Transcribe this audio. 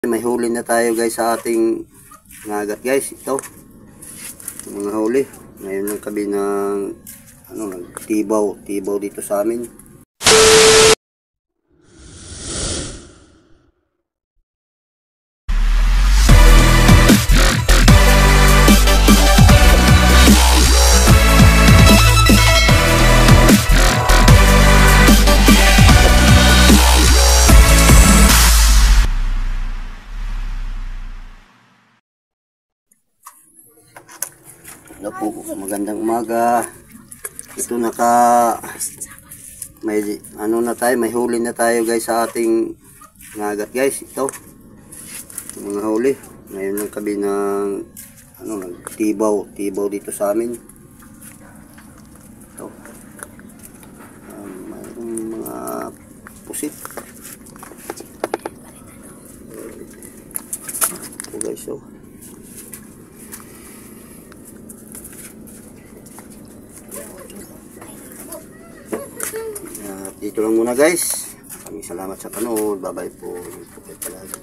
May huli na tayo guys sa ating ngagat guys. Ito mga huli ngayon ng kabi ng tibaw dito sa amin. Hello po, magandang umaga. Ito may huli na tayo guys sa ating ngagat guys. Ito mga huli ngayon ng kabi ng tibaw dito sa amin. Ito mayroong mga pusit. Ito guys, oh. Dito lang muna guys. Maraming salamat sa panood. Bye bye po. Ingat po kayo palagi.